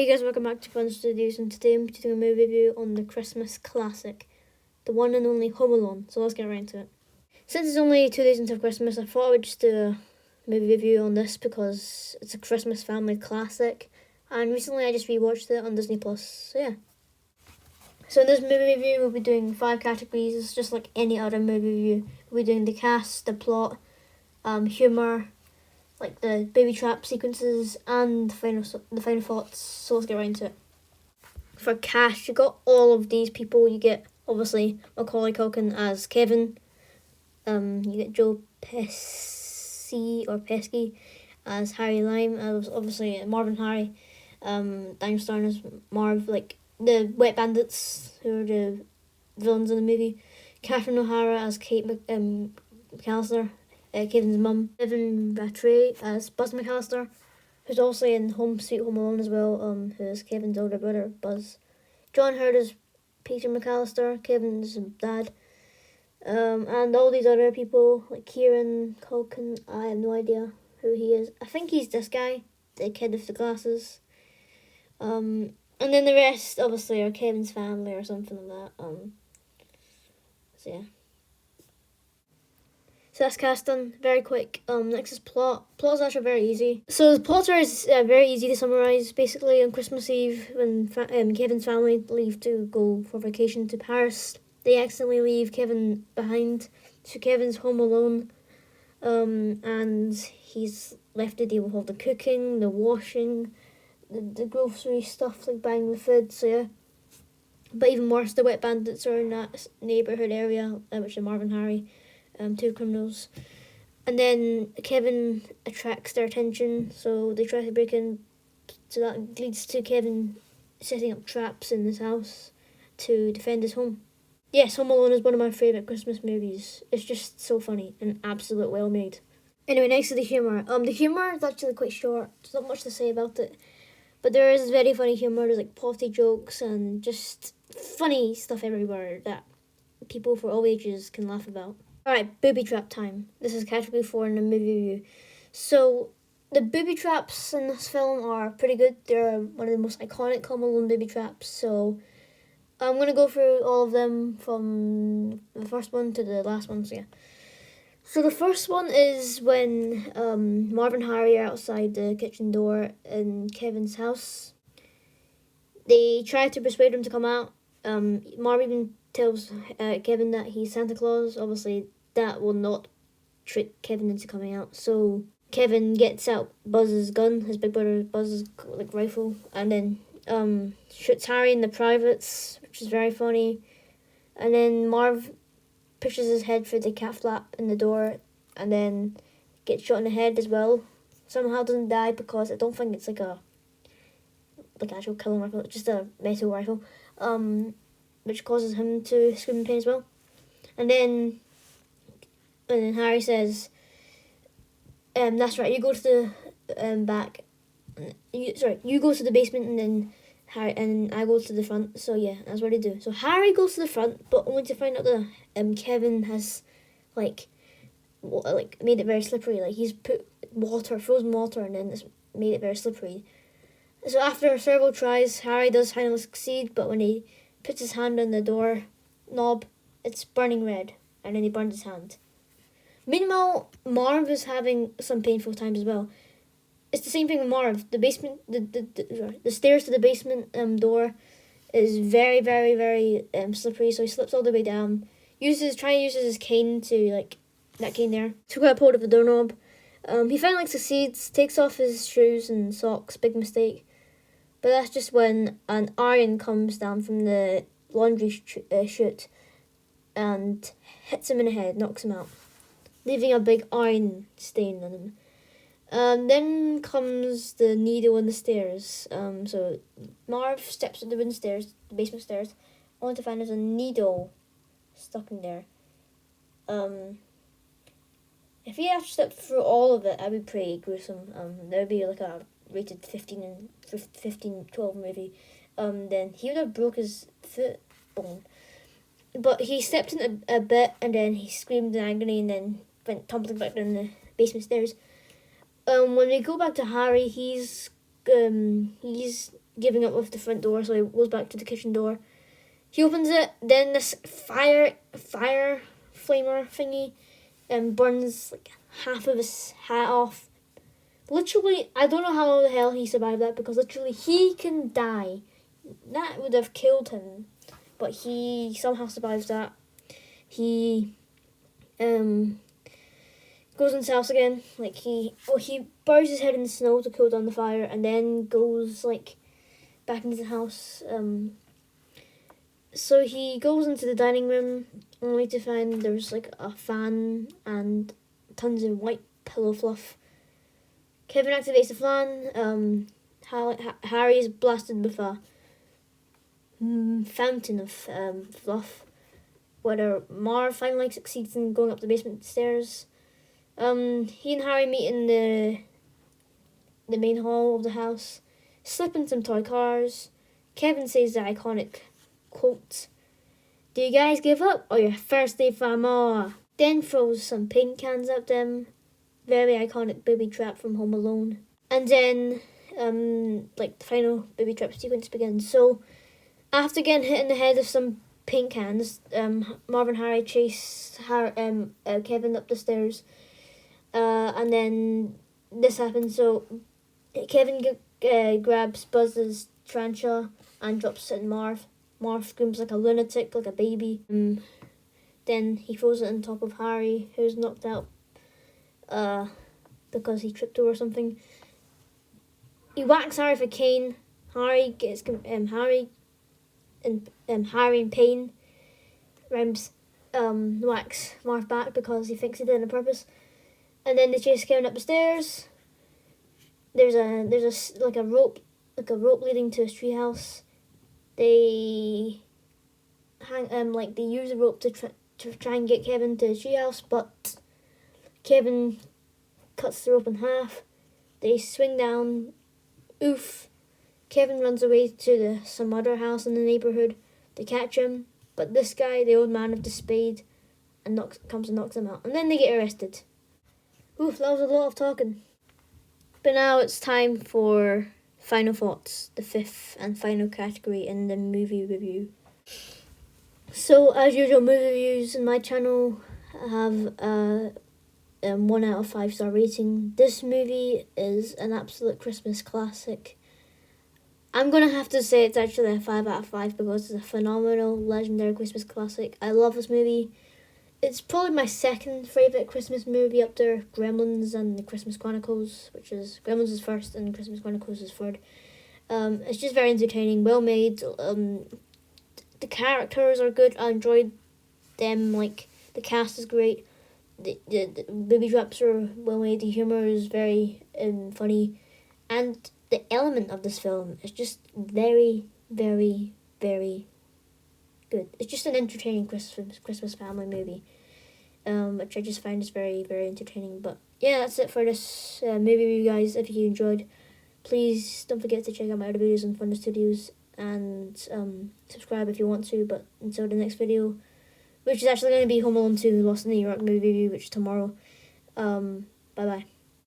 Hey guys, welcome back to Fun Studios, and today I'm doing a movie review on the Christmas classic, the one and only Home Alone. So let's get right into it. Since it's only 2 days until Christmas, I thought I would just do a movie review on this because it's a Christmas family classic, and recently I just rewatched it on Disney Plus. So yeah. So in this movie review, we'll be doing 5 categories. It's just like any other movie review. We'll be doing the cast, the plot, humor, like the baby trap sequences, and the final thoughts. So let's get right into it. For cast, you got all of these people. You get obviously Macaulay Culkin as Kevin. You get Joe Pesci as Harry Lime. Obviously Marvin Harry. Daniel Stern as Marv. Like the Wet Bandits, who are the villains in the movie. Catherine O'Hara as Kate McAllister. Kevin's mum. Evan Rattray as Buzz McAllister, who's also in Home Sweet Home Alone as well, who is Kevin's older brother, Buzz. John Hurt as Peter McAllister, Kevin's dad. And all these other people, like Kieran Culkin, I have no idea who he is. I think he's this guy, the kid with the glasses. And then the rest, obviously, are Kevin's family or something like that. So yeah. So that's cast done, very quick. Next is plot. Plot is actually very easy. So the plot is very easy to summarise. Basically, on Christmas Eve, when Kevin's family leave to go for vacation to Paris, they accidentally leave Kevin behind. So Kevin's home alone, and he's left to deal with all the cooking, the washing, the grocery stuff, like buying the food. So yeah. But even worse, the Wet Bandits are in that neighbourhood area, which is Marvin Harry. 2 criminals, and then Kevin attracts their attention, so they try to break in. So that leads to Kevin setting up traps in his house to defend his home. Yes, Home Alone is one of my favourite Christmas movies. It's just so funny and absolute well made. Anyway, next to the humour. The humour is actually quite short. There's not much to say about it, but there is very funny humour. There's like potty jokes and just funny stuff everywhere that people for all ages can laugh about. Alright, booby trap time. This is category 4 in the movie review. So, the booby traps in this film are pretty good. They're one of the most iconic Home Alone booby traps. So, I'm going to go through all of them from the first one to the last one. So, yeah. So, the first one is when Marvin and Harry are outside the kitchen door in Kevin's house. They try to persuade him to come out. Marv even tells Kevin that he's Santa Claus. Obviously, that will not trick Kevin into coming out. So Kevin gets out Buzz's gun, his big brother Buzz's like rifle, and then shoots Harry in the privates, which is very funny. And then Marv pushes his head through the cat flap in the door, and then gets shot in the head as well. Somehow doesn't die because I don't think it's like actual killing rifle, just a metal rifle. Which causes him to scream in pain as well. And then Harry says, that's right, you go to the back. You go to the basement, and then Harry and I go to the front. So yeah, that's what they do. So Harry goes to the front, but only to find out that Kevin has like made it very slippery. Like he's put frozen water, and then it's made it very slippery. So after several tries, Harry does finally succeed, but when he puts his hand on the door knob, it's burning red, and then he burns his hand. Meanwhile, Marv is having some painful times as well. It's the same thing with Marv. The basement, the stairs to the basement door is very, very, very slippery, so he slips all the way down. Uses his cane to that cane there to grab hold of the doorknob. He finally succeeds, takes off his shoes and socks, big mistake. But that's just when an iron comes down from the laundry chute and hits him in the head, knocks him out, leaving a big iron stain on him. Then comes the needle on the stairs. So Marv steps up the wooden stairs, the basement stairs, only to find there's a needle stuck in there. If he had to step through all of it, that'd be pretty gruesome. There would be like a rated 12 movie. Then he would have broke his foot bone. But he stepped in a bit, and then he screamed in agony, and then went tumbling back down the basement stairs. When we go back to Harry, he's giving up with the front door, so he goes back to the kitchen door. He opens it, then this fire flamer thingy burns like half of his hat off. Literally, I don't know how the hell he survived that, because literally he can die. That would have killed him, but he somehow survives that. He goes into the house again, like he buries his head in the snow to cool down the fire, and then goes like back into the house. So he goes into the dining room, only to find there's like a fan and tons of white pillow fluff. Kevin activates the fan. Harry is blasted with a fountain of fluff. Whether Marv finally succeeds in going up the basement stairs. He and Harry meet in the main hall of the house, slip in some toy cars. Kevin says the iconic quote, "Do you guys give up or you're thirsty for more?" Then throws some paint cans at them. Very iconic booby trap from Home Alone. And then the final booby trap sequence begins. So after getting hit in the head with some paint cans, Marv and Harry chase Kevin up the stairs. And then this happens. So Kevin grabs Buzz's tarantula and drops it in Marv. Marv screams like a lunatic, like a baby. Then he throws it on top of Harry, who's knocked out because he tripped over something. He whacks Harry with a cane. Harry gets Harry in pain. Rhymes whacks Marv back because he thinks he did it on purpose. And then they chase Kevin up the stairs. There's a rope leading to his treehouse. They they use the rope to try and get Kevin to his treehouse, but Kevin cuts the rope in half. They swing down. Oof. Kevin runs away to some other house in the neighborhood. They catch him, but this guy, the old man with the spade, comes and knocks him out. And then they get arrested. Oof, that was a lot of talking. But now it's time for final thoughts, the fifth and final category in the movie review. So, as usual, movie reviews in my channel have 1 out of 5 star rating. This movie is an absolute Christmas classic. I'm going to have to say it's actually a 5 out of 5 because it's a phenomenal, legendary Christmas classic. I love this movie. It's probably my second favourite Christmas movie up there, Gremlins and The Christmas Chronicles, which is, Gremlins is first and Christmas Chronicles is third. It's just very entertaining, well made. The characters are good. I enjoyed them. Like, the cast is great. The booby traps are well made. The humour is very funny, and the element of this film is just very, very, very good. It's just an entertaining Christmas family movie, which I just find is very, very entertaining. But yeah, that's it for this movie review, guys. If you enjoyed, please don't forget to check out my other videos on Thunder Studios, and subscribe if you want to. But until the next video, which is actually going to be Home Alone 2 Lost in New York movie review, which is tomorrow. Bye bye.